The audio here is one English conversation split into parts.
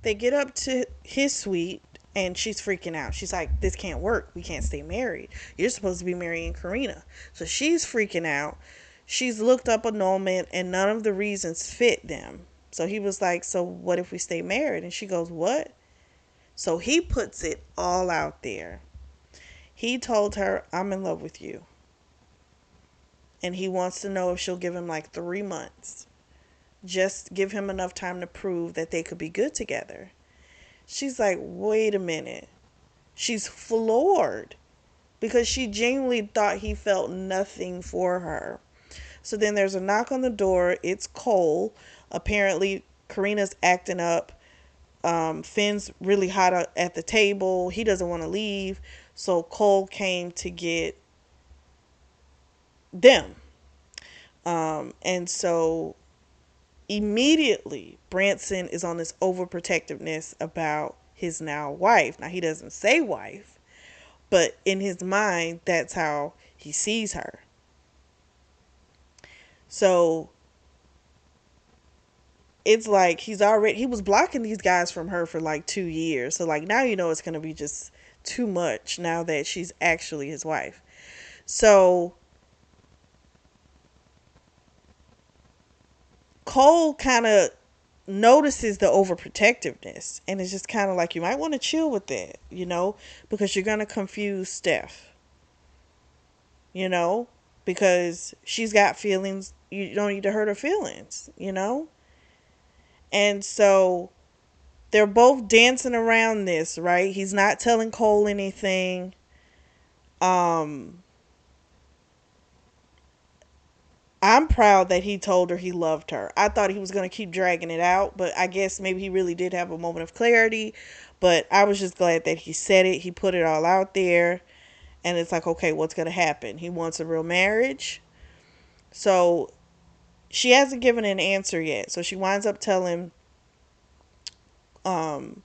They get up to his suite and she's freaking out. She's like, this can't work. We can't stay married. You're supposed to be marrying Karina. So she's freaking out. She's looked up annulment and none of the reasons fit them. So he was like, so what if we stay married? And she goes, what? So he puts it all out there. He told her, I'm in love with you. And he wants to know if she'll give him like 3 months. Just give him enough time to prove that they could be good together. She's like, wait a minute. She's floored because she genuinely thought he felt nothing for her. So then there's a knock on the door. It's Cole. Apparently, Karina's acting up. Finn's really hot at the table. He doesn't want to leave. So Cole came to get them. And so immediately, Branson is on this overprotectiveness about his now wife. Now, he doesn't say wife, but in his mind, that's how he sees her. So it's like he was blocking these guys from her for like 2 years. So like now it's gonna be just too much now that she's actually his wife. So Cole kind of notices the overprotectiveness and it's just kind of like you might want to chill with it, because you're gonna confuse Steph, you know, because she's got feelings. You don't need to hurt her feelings. And so they're both dancing around this, right? He's not telling Cole anything. Um, I'm proud that he told her he loved her. I thought he was going to keep dragging it out, but I guess maybe he really did have a moment of clarity. But I was just glad that he said it. He put it all out there. And it's like, okay, what's going to happen? He wants a real marriage. So she hasn't given an answer yet. So she winds up telling um,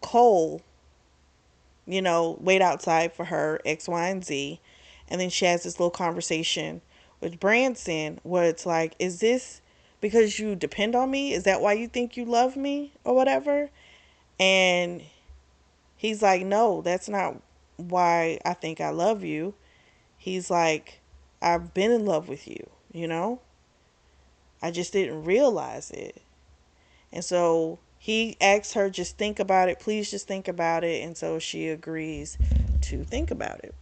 Cole, wait outside for her, X, Y, and Z. And then she has this little conversation with Branson where it's like, is this because you depend on me? Is that why you think you love me or whatever? And he's like, no, that's not why I think I love you. He's like, I've been in love with you. I just didn't realize it. And so he asks her, just think about it. Please just think about it. And so she agrees to think about it.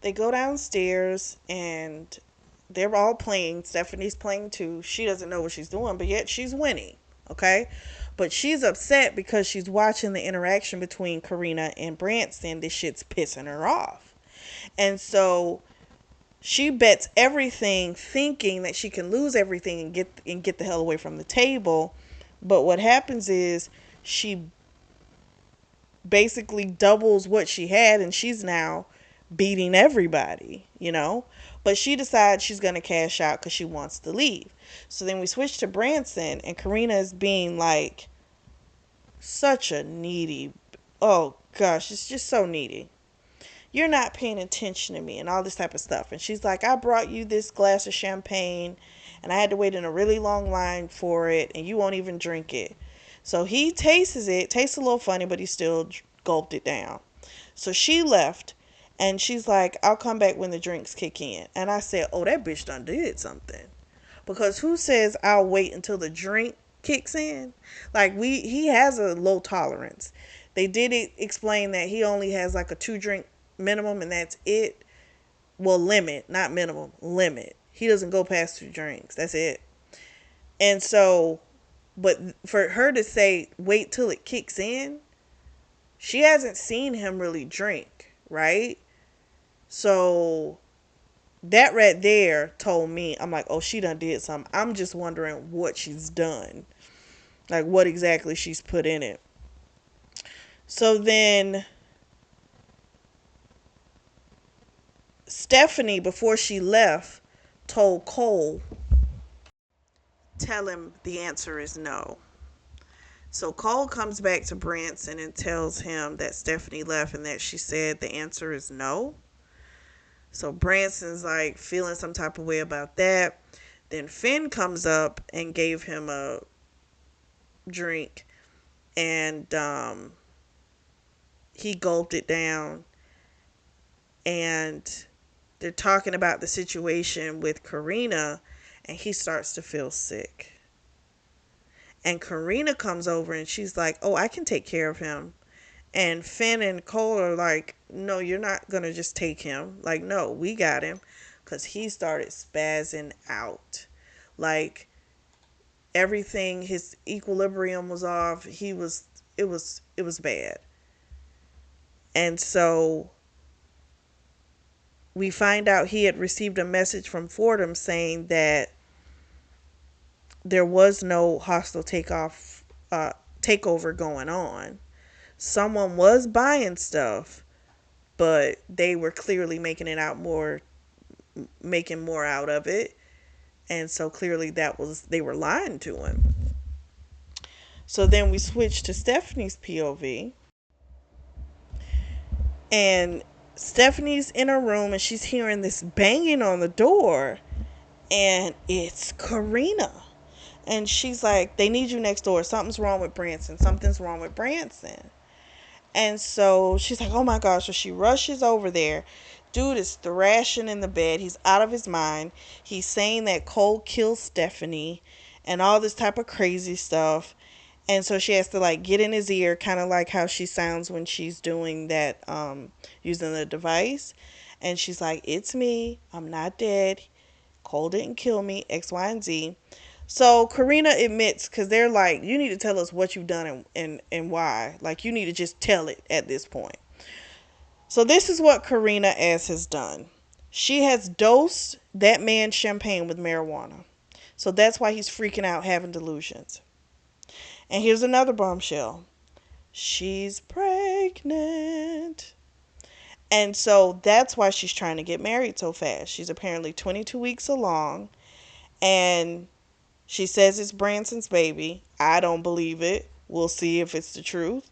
They go downstairs and they're all playing. Stephanie's playing too. She doesn't know what she's doing, but yet she's winning. Okay? But she's upset because she's watching the interaction between Karina and Branson. This shit's pissing her off. And so she bets everything thinking that she can lose everything and get the hell away from the table. But what happens is she basically doubles what she had and she's now beating everybody. But she decides she's going to cash out because she wants to leave. So then we switch to Branson and Karina is being like such a needy, oh gosh, it's just so needy. You're not paying attention to me and all this type of stuff. And she's like, I brought you this glass of champagne and I had to wait in a really long line for it and you won't even drink it. So he tastes it, tastes a little funny, but he still gulped it down. So she left and she's like, I'll come back when the drinks kick in. And I said, oh, that bitch done did something. Because who says I'll wait until the drink kicks in? Like he has a low tolerance. They did explain that he only has like a 2 drink minimum and that's it. Well, limit, not minimum, limit. He doesn't go past 2 drinks. That's it. And so, but for her to say wait till it kicks in, she hasn't seen him really drink, right? So that right there told me, I'm like, oh, she done did something. I'm just wondering what she's done. Like what exactly she's put in it. So then Stephanie, before she left, told Cole, tell him the answer is no. So Cole comes back to Branson and tells him that Stephanie left and that she said the answer is no. So Branson's like feeling some type of way about that. Then Finn comes up and gave him a drink, and he gulped it down. And they're talking about the situation with Karina, and he starts to feel sick. And Karina comes over and she's like, "Oh, I can take care of him." And Finn and Cole are like, "No, you're not going to just take him. Like, no, we got him." Because he started spazzing out. Like, everything, his equilibrium was off. It was bad. And so we find out he had received a message from Fordham saying that there was no hostile takeover going on. Someone was buying stuff, but they were clearly making more out of it, and so clearly they were lying to him. So then we switch to Stephanie's POV, and Stephanie's in her room and she's hearing this banging on the door, and it's Karina. And she's like, "They need you next door. Something's wrong with Branson. Something's wrong with Branson." And so she's like, "Oh my gosh." So she rushes over there. Dude is thrashing in the bed. He's out of his mind. He's saying that Cole killed Stephanie and all this type of crazy stuff. And so she has to like get in his ear, kind of like how she sounds when she's doing that, using the device. And she's like, "It's me. I'm not dead. Cole didn't kill me, X, Y, and Z." So Karina admits, because they're like, "You need to tell us what you've done and why. Like, you need to just tell it at this point." So this is what Karina S. has done. She has dosed that man champagne with marijuana. So that's why he's freaking out, having delusions. And here's another bombshell. She's pregnant. And so that's why she's trying to get married so fast. She's apparently 22 weeks along. And she says it's Branson's baby. I don't believe it. We'll see if it's the truth.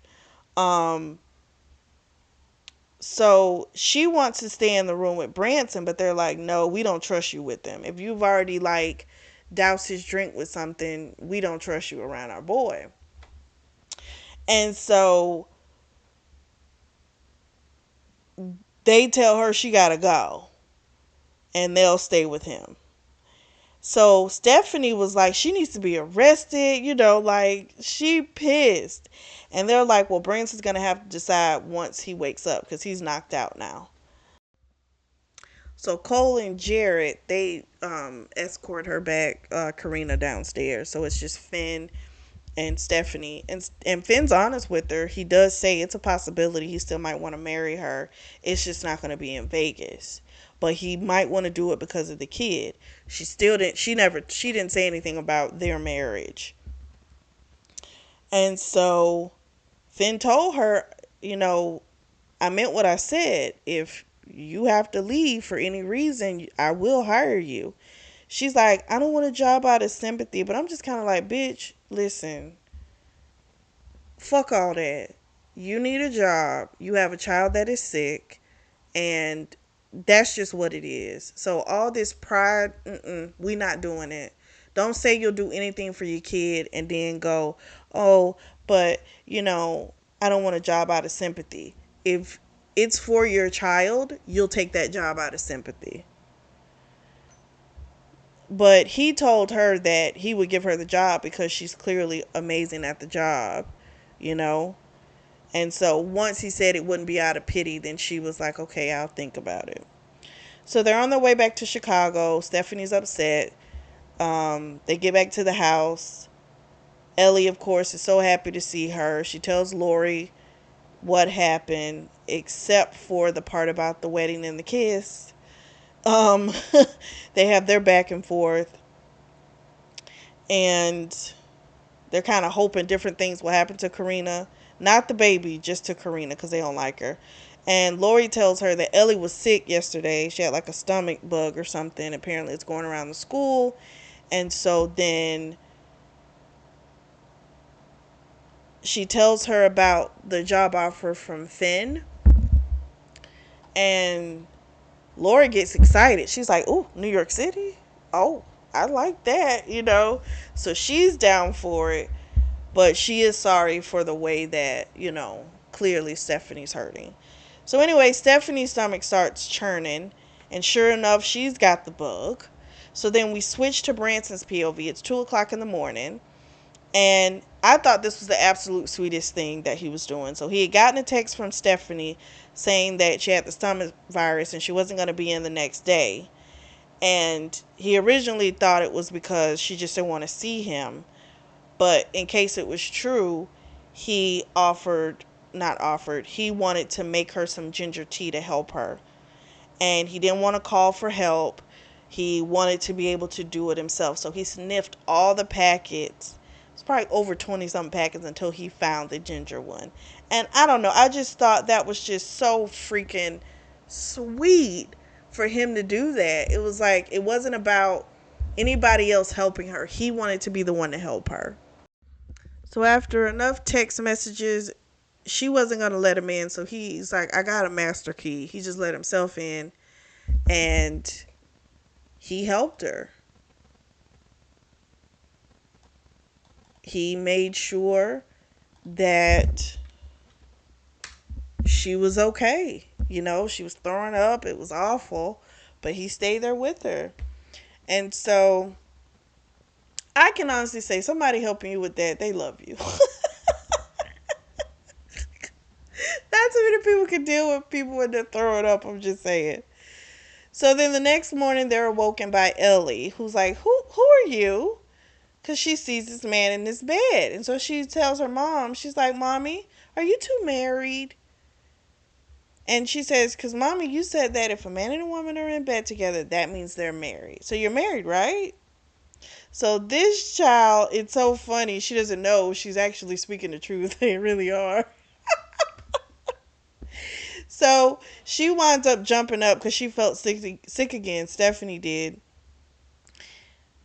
So she wants to stay in the room with Branson, but they're like, "No, we don't trust you with them. If you've already like doused his drink with something, we don't trust you around our boy." And so they tell her she gotta go and they'll stay with him. So Stephanie was like, she needs to be arrested, like she pissed. And they're like, "Well, Branson's gonna have to decide once he wakes up because he's knocked out now." So Cole and Jared, they escort her back, Karina, downstairs. So it's just Finn and Stephanie. And Finn's honest with her. He does say it's a possibility he still might want to marry her. It's just not going to be in Vegas. But he might want to do it because of the kid. She didn't say anything about their marriage. And so Finn told her, "I meant what I said. If you have to leave for any reason, I will hire you." She's like, "I don't want a job out of sympathy," but I'm just kind of like, "Bitch, listen, fuck all that. You need a job. You have a child that is sick, and that's just what it is. So all this pride, we not doing it. Don't say you'll do anything for your kid and then go, oh, but I don't want a job out of sympathy. If it's for your child, you'll take that job out of sympathy." But he told her that he would give her the job because she's clearly amazing at the job, you know? And so once he said it wouldn't be out of pity, then she was like, "Okay, I'll think about it." So they're on their way back to Chicago. Stephanie's upset. They get back to the house. Ellie, of course, is so happy to see her. She tells Lori what happened, except for the part about the wedding and the kiss. Um, they have their back and forth, and they're kind of hoping different things will happen to Karina. Not the baby, just to Karina, because they don't like her. And Lori tells her that Ellie was sick yesterday. She had like a stomach bug or something. Apparently it's going around the school. And so then she tells her about the job offer from Finn. And Lori gets excited. She's like, "Ooh, New York City? Oh." I like that. So she's down for it, but she is sorry for the way that clearly Stephanie's hurting. So anyway, Stephanie's stomach starts churning, and sure enough, she's got the bug. So then we switch to Branson's POV. It's 2 o'clock in the morning, and I thought this was the absolute sweetest thing that he was doing. So he had gotten a text from Stephanie saying that she had the stomach virus and she wasn't going to be in the next day. And he originally thought it was because she just didn't want to see him. But in case it was true, he he wanted to make her some ginger tea to help her. And he didn't want to call for help. He wanted to be able to do it himself. So he sniffed all the packets. It's probably over 20 something packets until he found the ginger one. And I don't know. I just thought that was just so freaking sweet for him to do that. It was like, it wasn't about anybody else helping her. He wanted to be the one to help her. So after enough text messages, she wasn't going to let him in. So he's like, I got a master key. He just let himself in and he helped her. He made sure that she was okay. She was throwing up. It was awful. But he stayed there with her. And so I can honestly say somebody helping you with that, they love you. Not too many people can deal with people when they're throwing up. I'm just saying. So then the next morning they're awoken by Ellie, who's like, who are you? Because she sees this man in this bed. And so she tells her mom, she's like, Mommy, are you two married? And she says, because Mommy, you said that if a man and a woman are in bed together, that means they're married. So you're married, right? So this child, it's so funny. She doesn't know she's actually speaking the truth. They really are. So she winds up jumping up because she felt sick again. Stephanie did.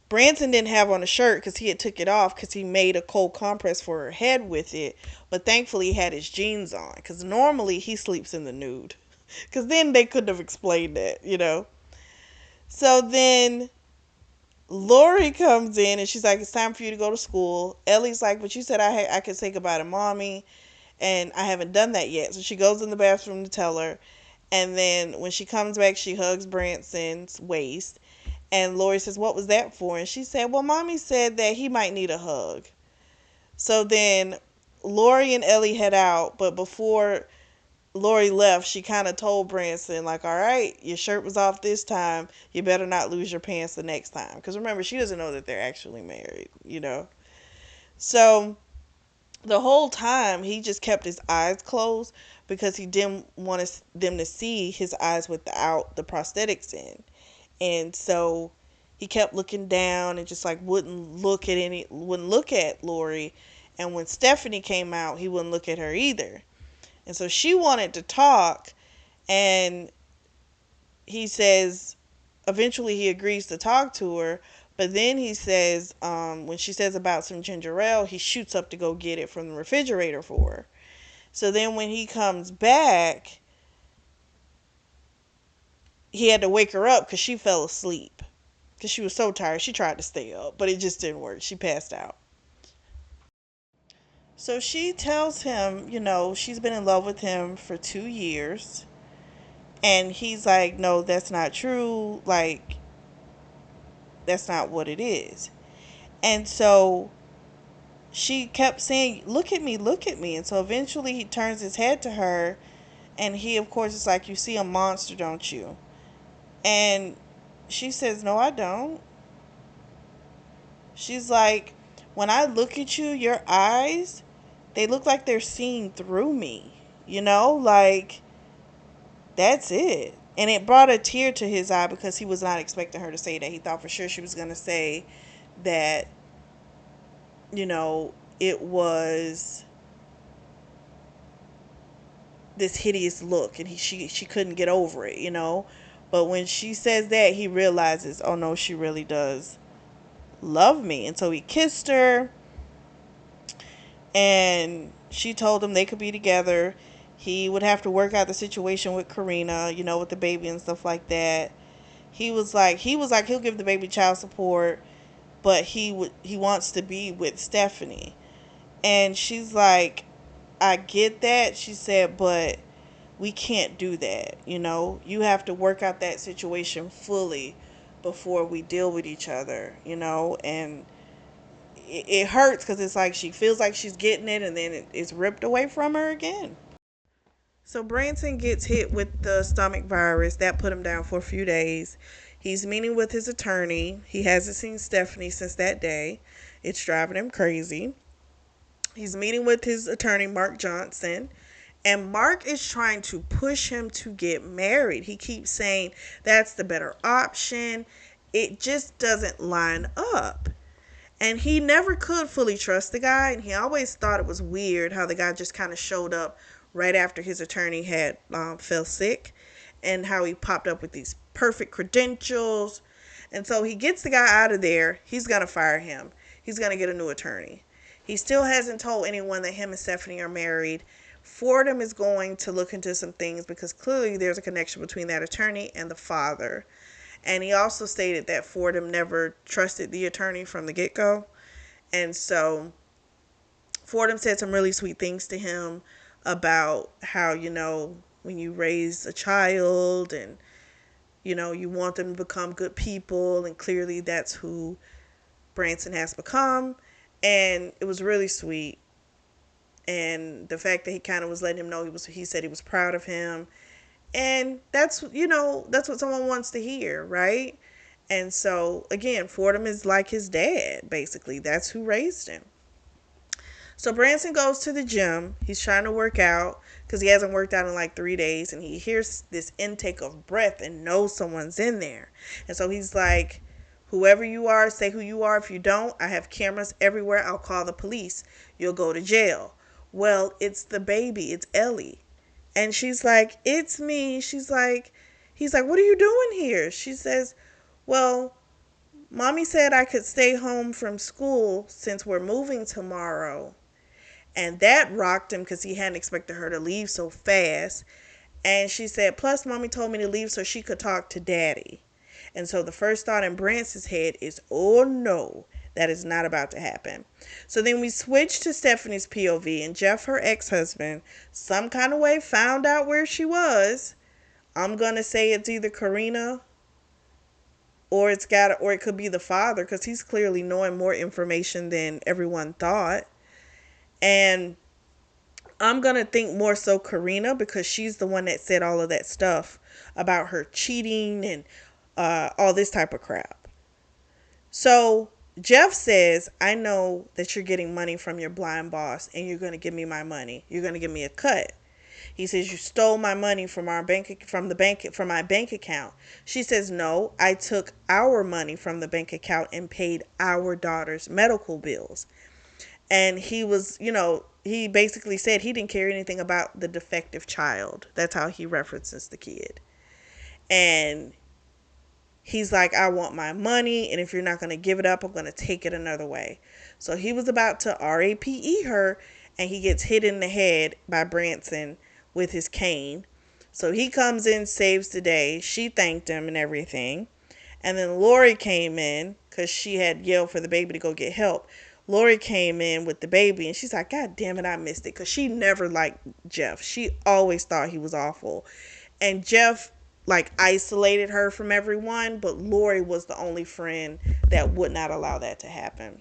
Branson didn't have on a shirt because he had took it off because he made a cold compress for her head with it. But thankfully he had his jeans on because normally he sleeps in the nude. Because then they couldn't have explained that. So then Lori comes in and she's like, it's time for you to go to school. Ellie's like, but you said I could say goodbye to Mommy. And I haven't done that yet. So she goes in the bathroom to tell her. And then when she comes back, she hugs Branson's waist. And Lori says, what was that for? And she said, well, Mommy said that he might need a hug. So then Lori and Ellie head out. But before Lori left, she kind of told Branson, like, all right, your shirt was off this time. You better not lose your pants the next time. Because remember, she doesn't know that they're actually married. So the whole time he just kept his eyes closed because he didn't want them to see his eyes without the prosthetics in. And so he kept looking down and just like wouldn't look at Lori. And when Stephanie came out, he wouldn't look at her either. And so she wanted to talk, and he says eventually he agrees to talk to her. But then he says, when she says about some ginger ale, he shoots up to go get it from the refrigerator for her. So then when he comes back, he had to wake her up because she fell asleep. Because she was so tired. She tried to stay up, but it just didn't work. She passed out. So she tells him, she's been in love with him for 2 years. And he's like, no, that's not true. Like, that's not what it is. And so she kept saying, look at me, look at me. And so eventually he turns his head to her. And he, of course, is like, you see a monster, don't you? And she says, no, I don't. She's like, when I look at you, your eyes, they look like they're seeing through me. Like, that's it. And it brought a tear to his eye because he was not expecting her to say that. He thought for sure she was going to say that, it was this hideous look and she couldn't get over it. But when she says that, he realizes, oh no, she really does love me. And so he kissed her, and she told him they could be together. He would have to work out the situation with Karina, with the baby and stuff like that. He was like he'll give the baby child support, but he wants to be with Stephanie. And she's like, I get that. She said, but we can't do that. You have to work out that situation fully before we deal with each other. And it hurts because it's like she feels like she's getting it, and then it's ripped away from her again. So Branson gets hit with the stomach virus. That put him down for a few days. He's meeting with his attorney. He hasn't seen Stephanie since that day. It's driving him crazy. He's meeting with his attorney, Mark Johnson. And Mark is trying to push him to get married. He keeps saying that's the better option. It just doesn't line up. And he never could fully trust the guy. And he always thought it was weird how the guy just kind of showed up right after his attorney had fell sick. And how he popped up with these perfect credentials. And so he gets the guy out of there. He's going to fire him. He's going to get a new attorney. He still hasn't told anyone that him and Stephanie are married. Fordham is going to look into some things because clearly there's a connection between that attorney and the father. And he also stated that Fordham never trusted the attorney from the get-go. And so Fordham said some really sweet things to him about how, when you raise a child and, you want them to become good people. And clearly that's who Branson has become. And it was really sweet. And the fact that he kind of was letting him know he said he was proud of him. And that's what someone wants to hear, right? And so, again, Fordham is like his dad, basically. That's who raised him. So Branson goes to the gym. He's trying to work out because he hasn't worked out in like 3 days. And he hears this intake of breath and knows someone's in there. And so he's like, whoever you are, say who you are. If you don't, I have cameras everywhere. I'll call the police. You'll go to jail. Well, it's the baby. It's Ellie. And she's like, it's me. He's like, what are you doing here? She says, well, mommy said I could stay home from school since we're moving tomorrow. And that rocked him because he hadn't expected her to leave so fast. And she said, plus mommy told me to leave so she could talk to daddy. And so the first thought in Brance's head is, oh no, that is not about to happen. So then we switch to Stephanie's POV, and Jeff, her ex-husband, some kind of way found out where she was. I'm going to say it's either Karina or it could be the father, because he's clearly knowing more information than everyone thought. And I'm going to think more so Karina, because she's the one that said all of that stuff about her cheating and all this type of crap. So Jeff says, I know that you're getting money from your blind boss and you're going to give me my money. You're going to give me a cut. He says, you stole my money from my bank account. She says, no, I took our money from the bank account and paid our daughter's medical bills. And he was, he basically said he didn't care anything about the defective child. That's how he references the kid. And he's like, I want my money, and if you're not going to give it up, I'm going to take it another way. So he was about to RAPE her, and he gets hit in the head by Branson with his cane. So he comes in, saves the day. She thanked him and everything. And then Lori came in because she had yelled for the baby to go get help. Lori came in with the baby, and she's like, God damn it, I missed it. Because she never liked Jeff. She always thought he was awful. And Jeff isolated her from everyone, but Lori was the only friend that would not allow that to happen.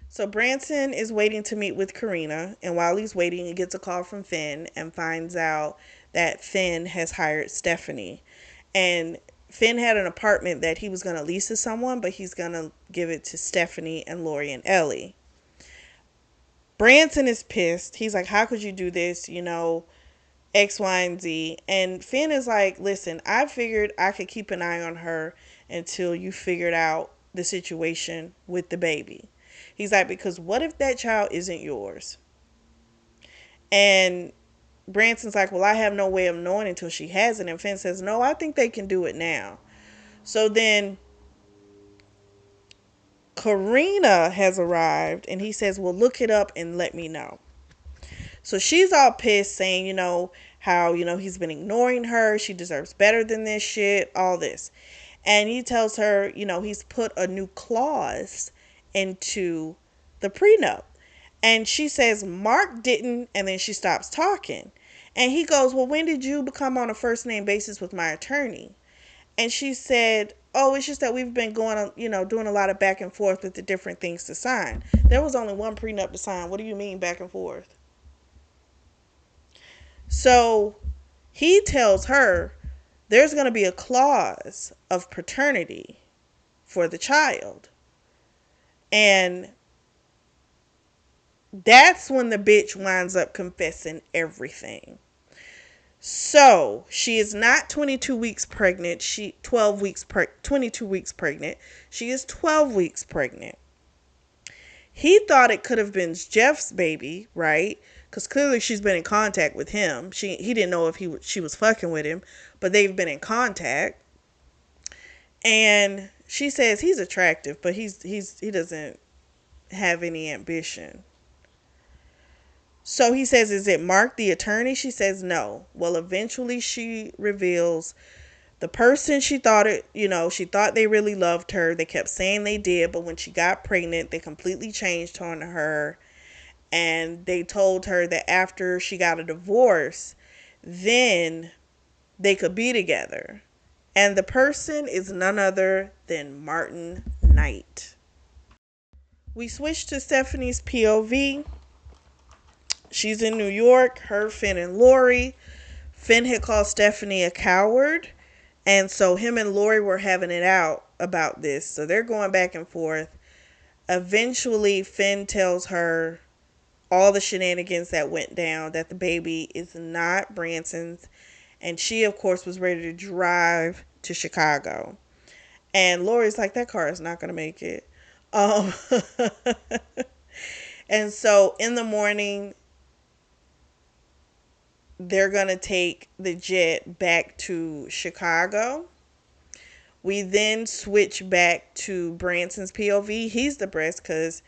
So Branson is waiting to meet with Karina, and while he's waiting, he gets a call from Finn and finds out that Finn has hired Stephanie. And Finn had an apartment that he was going to lease to someone, but he's going to give it to Stephanie and Lori and Ellie. Branson is pissed. He's like, how could you do this? X, Y, and Z. And Finn is like, listen, I figured I could keep an eye on her until you figured out the situation with the baby. He's like, because what if that child isn't yours? And Branson's like, well, I have no way of knowing until she has it. And Finn says, no, I think they can do it now. So then Karina has arrived, and he says, well, look it up and let me know. So she's all pissed, saying, how, he's been ignoring her. She deserves better than this shit, all this. And he tells her, he's put a new clause into the prenup. And she says, Mark didn't. And then she stops talking. And he goes, well, when did you become on a first name basis with my attorney? And she said, oh, it's just that we've been going on, doing a lot of back and forth with the different things to sign. There was only one prenup to sign. What do you mean back and forth? So he tells her there's going to be a clause of paternity for the child. And that's when the bitch winds up confessing everything. So she is not 22 weeks pregnant. 22 weeks pregnant. She is 12 weeks pregnant. He thought it could have been Jeff's baby, right? Because clearly she's been in contact with him. He didn't know if she was fucking with him, but they've been in contact. And she says he's attractive, but he doesn't have any ambition. So he says, is it Mark the attorney? She says no. Well, eventually she reveals the person she thought she thought they really loved her. They kept saying they did, but when she got pregnant, they completely changed on her. And they told her that after she got a divorce, then they could be together. And the person is none other than Martin Knight. We switch to Stephanie's POV. She's in New York, her, Finn, and Lori. Finn had called Stephanie a coward. And so him and Lori were having it out about this. So they're going back and forth. Eventually, Finn tells her all the shenanigans that went down, that the baby is not Branson's. And she, of course, was ready to drive to Chicago. And Lori's like, that car is not going to make it. And so in the morning, they're going to take the jet back to Chicago. We then switch back to Branson's POV. He's depressed because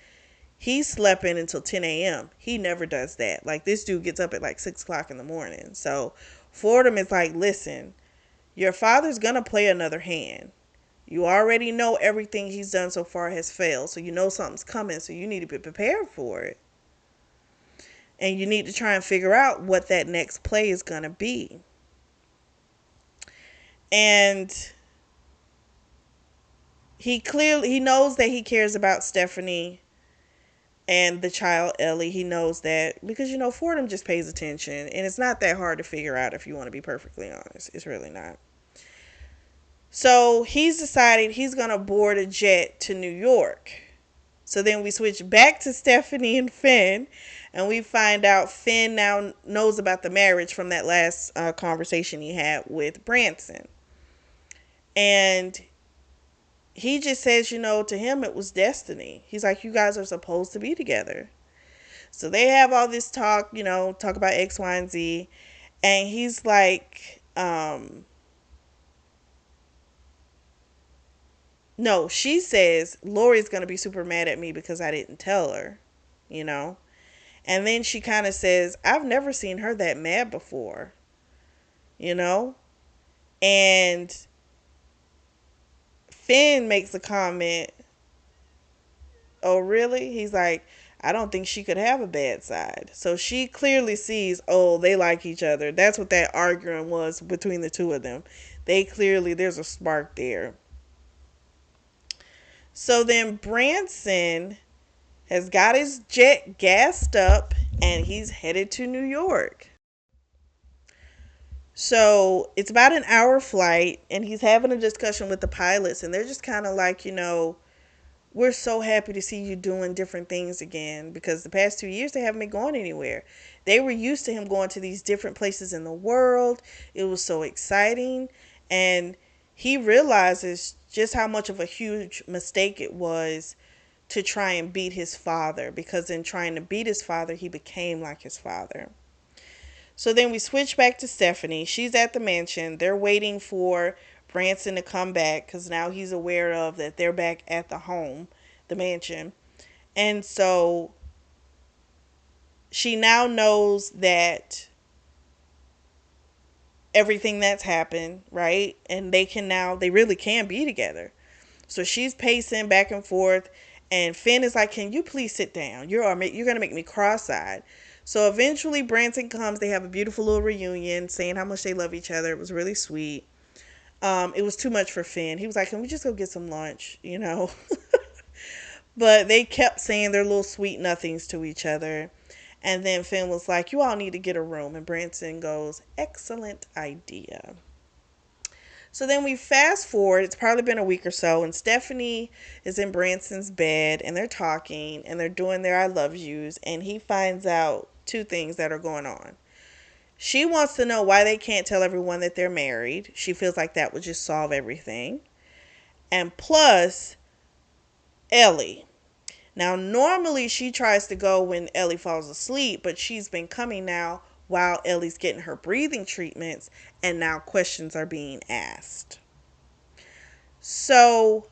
he slept in until 10 a.m. He never does that. Like, this dude gets up at like 6 o'clock in the morning. So Fordham is like, listen, your father's going to play another hand. You already know everything he's done so far has failed. So you know something's coming. So you need to be prepared for it. And you need to try and figure out what that next play is going to be. And he knows that he cares about Stephanie and the child Ellie. He knows that because, Fordham just pays attention. And it's not that hard to figure out, if you want to be perfectly honest. It's really not. So he's decided he's going to board a jet to New York. So then we switch back to Stephanie and Finn, and we find out Finn now knows about the marriage from that last conversation he had with Branson. And he just says, to him it was destiny. He's like, you guys are supposed to be together. So they have all this talk, talk about X, Y, and Z. And he's like, no, she says Lori's going to be super mad at me because I didn't tell her, And then she kind of says, I've never seen her that mad before, And Finn makes a comment, oh, really? He's like, I don't think she could have a bad side. So she clearly sees, oh, they like each other. That's what that arguing was between the two of them. There's a spark there. So then Branson has got his jet gassed up and he's headed to New York. So it's about an hour flight and he's having a discussion with the pilots and they're just kind of like, we're so happy to see you doing different things again because the past 2 years they haven't been going anywhere. They were used to him going to these different places in the world. It was so exciting. And he realizes just how much of a huge mistake it was to try and beat his father, because in trying to beat his father, he became like his father. So then we switch back to Stephanie. She's at the mansion. They're waiting for Branson to come back because now he's aware of that they're back at the home, the mansion. And so she now knows that everything that's happened, right? And they really can be together. So she's pacing back and forth, and Finn is like, "Can you please sit down? You're gonna make me cross-eyed." So eventually, Branson comes. They have a beautiful little reunion, saying how much they love each other. It was really sweet. It was too much for Finn. He was like, "Can we just go get some lunch?" But they kept saying their little sweet nothings to each other. And then Finn was like, "You all need to get a room." And Branson goes, "Excellent idea." So then we fast forward. It's probably been a week or so, and Stephanie is in Branson's bed, and they're talking, and they're doing their I love yous, and he finds out two things that are going on. She wants to know why they can't tell everyone that they're married. She feels like that would just solve everything. And plus, Ellie. Now, normally she tries to go when Ellie falls asleep, but she's been coming now while Ellie's getting her breathing treatments, and now questions are being asked. So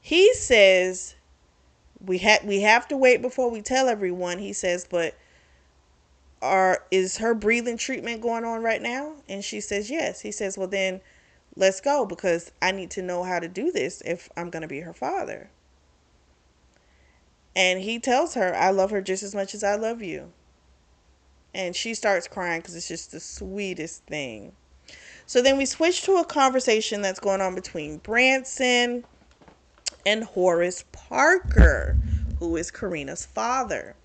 he says we have to wait before we tell everyone. He says, but is her breathing treatment going on right now? And she says yes. He says, well then let's go, because I need to know how to do this if I'm going to be her father. And he tells her, I love her just as much as I love you. And she starts crying because it's just the sweetest thing. So then we switch to a conversation that's going on between Branson and Horace Parker, who is Karina's father.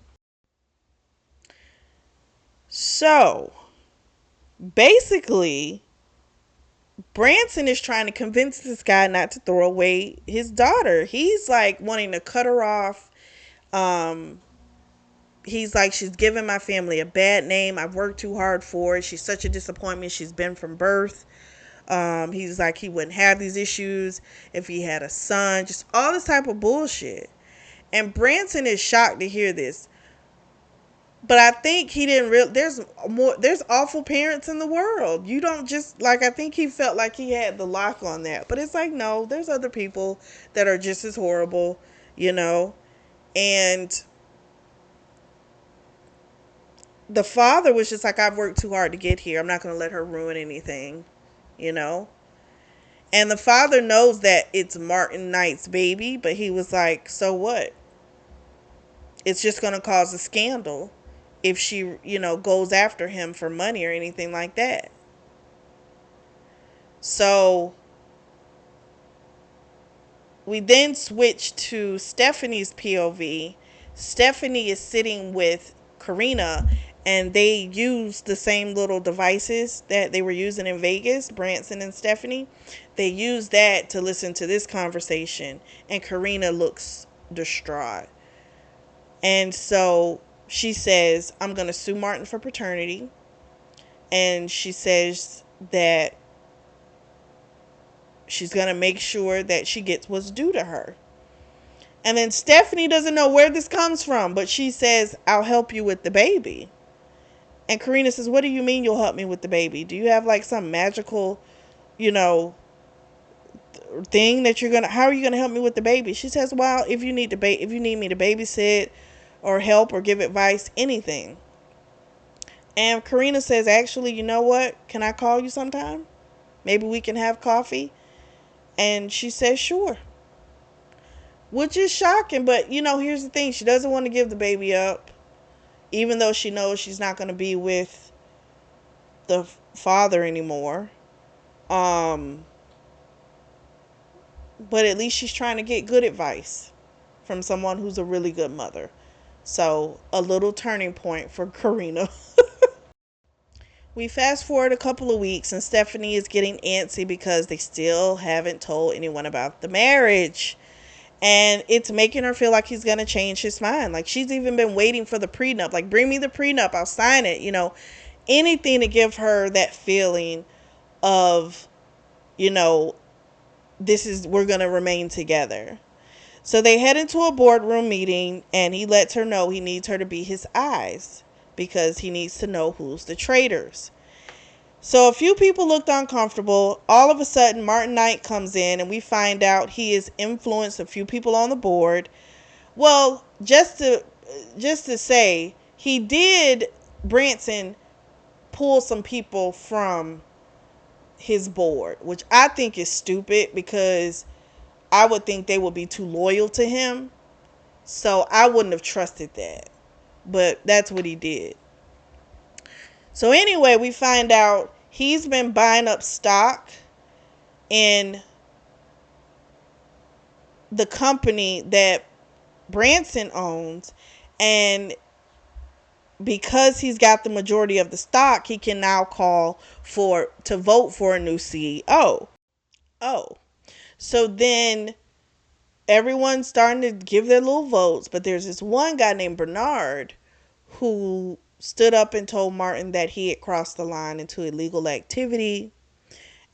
So basically, Branson is trying to convince this guy not to throw away his daughter. He's like wanting to cut her off. He's like, she's given my family a bad name. I've worked too hard for it. She's such a disappointment. She's been from birth. He's like, he wouldn't have these issues if he had a son. Just all this type of bullshit. And Branson is shocked to hear this. But I think he didn't there's awful parents in the world. You don't just, like, I think he felt like he had the lock on that. But it's like, no, there's other people that are just as horrible, And the father was just like, I've worked too hard to get here. I'm not going to let her ruin anything, And the father knows that it's Martin Knight's baby, but he was like, so what? It's just going to cause a scandal if she, goes after him for money or anything like that. So we then switch to Stephanie's POV. Stephanie is sitting with Karina, and they use the same little devices that they were using in Vegas, Branson and Stephanie. They use that to listen to this conversation, and Karina looks distraught. And so she says, I'm going to sue Martin for paternity. And she says that she's going to make sure that she gets what's due to her. And then Stephanie doesn't know where this comes from, but she says, I'll help you with the baby. And Karina says, what do you mean you'll help me with the baby? Do you have like some magical, thing that how are you going to help me with the baby? She says, well, if you need me to babysit or help or give advice, anything. And Karina says, actually, you know what? Can I call you sometime? Maybe we can have coffee. And she says, sure. Which is shocking, but here's the thing. She doesn't want to give the baby up, even though she knows she's not going to be with the father anymore. But at least she's trying to get good advice from someone who's a really good mother. So a little turning point for Karina. We fast forward a couple of weeks, and Stephanie is getting antsy because they still haven't told anyone about the marriage. And it's making her feel like he's going to change his mind. Like, she's even been waiting for the prenup. Like, bring me the prenup. I'll sign it. Anything to give her that feeling of, we're going to remain together. So they head into a boardroom meeting, and he lets her know he needs her to be his eyes because he needs to know who's the traitors. So a few people looked uncomfortable. All of a sudden, Martin Knight comes in, and we find out he has influenced a few people on the board. Well, just to say, he did Branson pull some people from his board, which I think is stupid because I would think they would be too loyal to him. So I wouldn't have trusted that. But that's what he did. So anyway, we find out he's been buying up stock in the company that Branson owns, and because he's got the majority of the stock, he can now call for to vote for a new CEO. Oh. So then everyone's starting to give their little votes, but there's this one guy named Bernard who stood up and told Martin that he had crossed the line into illegal activity,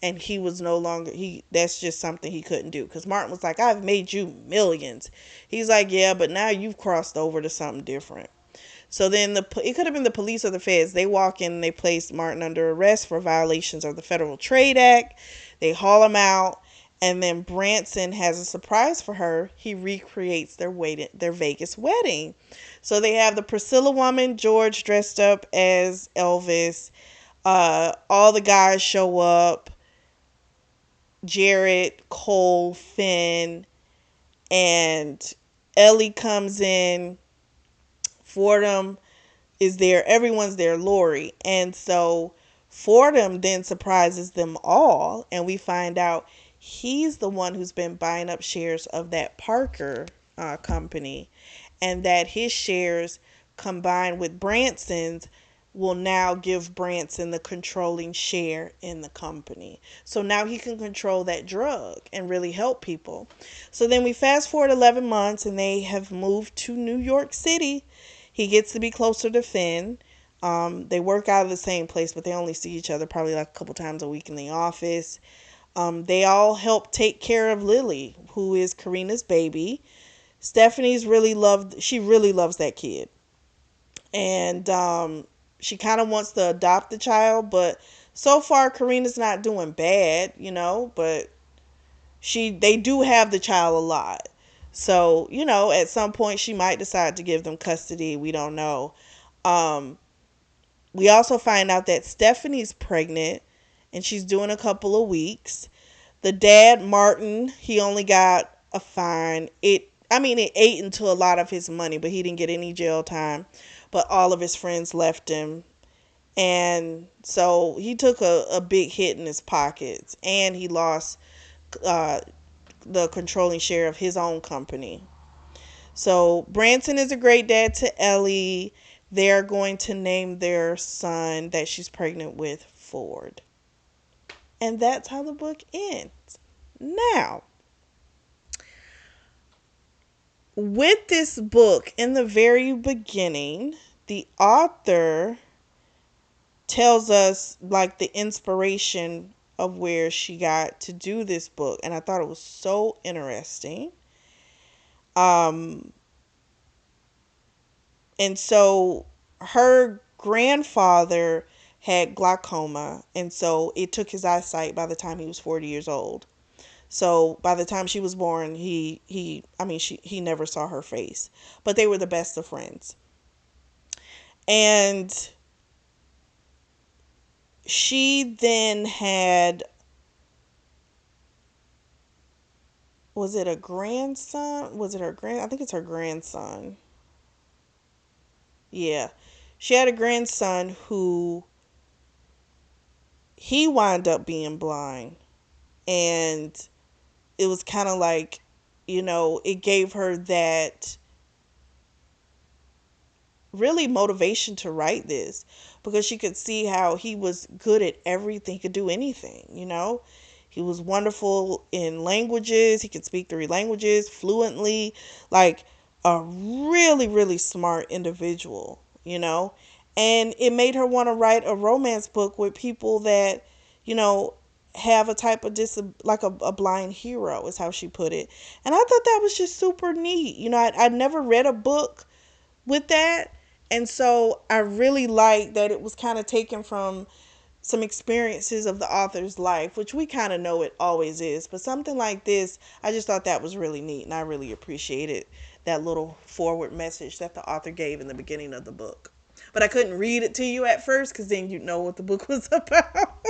and he was no longer that's just something he couldn't do, because Martin was like, I've made you millions. He's like, yeah, but now you've crossed over to something different. So then it could have been the police or the feds. They walk in and they place Martin under arrest for violations of the Federal Trade Act. They haul him out, and then Branson has a surprise for her. He recreates their Vegas wedding. So they have the Priscilla woman, George, dressed up as Elvis. All the guys show up. Jared, Cole, Finn, and Ellie comes in. Fordham is there. Everyone's there. Lori. And so Fordham then surprises them all, and we find out he's the one who's been buying up shares of that Parker company, and that his shares combined with Branson's will now give Branson the controlling share in the company. So now he can control that drug and really help people. So then we fast forward 11 months and they have moved to New York City. He gets to be closer to Finn. They work out of the same place, but they only see each other probably like a couple times a week in the office. They all help take care of Lily, who is Karina's baby. Stephanie's she really loves that kid. And she kind of wants to adopt the child, but so far Karina's not doing bad, but they do have the child a lot. So, at some point she might decide to give them custody. We don't know. We also find out that Stephanie's pregnant and she's doing a couple of weeks. The dad, Martin, he only got a fine. It ate into a lot of his money, but he didn't get any jail time. But all of his friends left him. And so he took a big hit in his pockets. And he lost the controlling share of his own company. So Branson is a great dad to Ellie. They're going to name their son that she's pregnant with Ford. And that's how the book ends. Now, with this book, in the very beginning, the author tells us like the inspiration of where she got to do this book, and I thought it was so interesting. And so her grandfather had glaucoma, and so it took his eyesight by the time he was 40 years old. So by the time she was born, he never saw her face, but they were the best of friends. And she then had, was it a grandson? Was it I think it's her grandson. Yeah. She had a grandson who he wound up being blind. And it was kind of like, it gave her that really motivation to write this, because she could see how he was good at everything. He could do anything. He was wonderful in languages. He could speak 3 languages fluently, like a really, really smart individual. And it made her want to write a romance book with people that, have a type of like a blind hero, is how she put it. And I thought that was just super neat. I'd never read a book with that. And so I really liked that it was kind of taken from some experiences of the author's life, which we kind of know it always is. But something like this, I just thought that was really neat. And I really appreciated that little forward message that the author gave in the beginning of the book. But I couldn't read it to you at first because then you'd know what the book was about.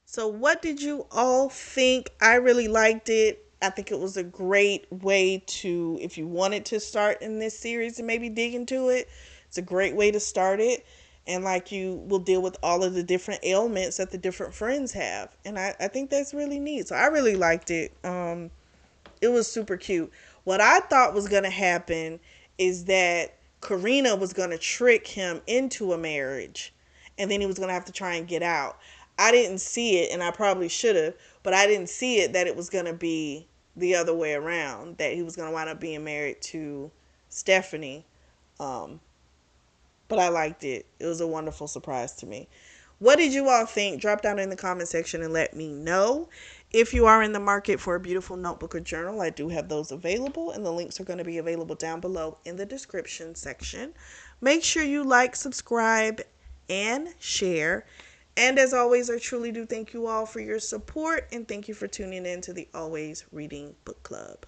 So, what did you all think? I really liked it. I think it was a great way to, if you wanted to start in this series and maybe dig into it, it's a great way to start it. And like you will deal with all of the different ailments that the different friends have. And I think that's really neat. So, I really liked it. It was super cute. What I thought was going to happen is that Karina was going to trick him into a marriage and then he was going to have to try and get out. I didn't see it, and I probably should have, but I didn't see it that it was going to be the other way around, that he was going to wind up being married to Stephanie. Um, but I liked it. It was a wonderful surprise to me. What did you all think? Drop down in the comment section and let me know. If you are in the market for a beautiful notebook or journal, I do have those available, and the links are going to be available down below in the description section. Make sure you like, subscribe, and share. And as always, I truly do thank you all for your support, and thank you for tuning in to the Always Reading Book Club.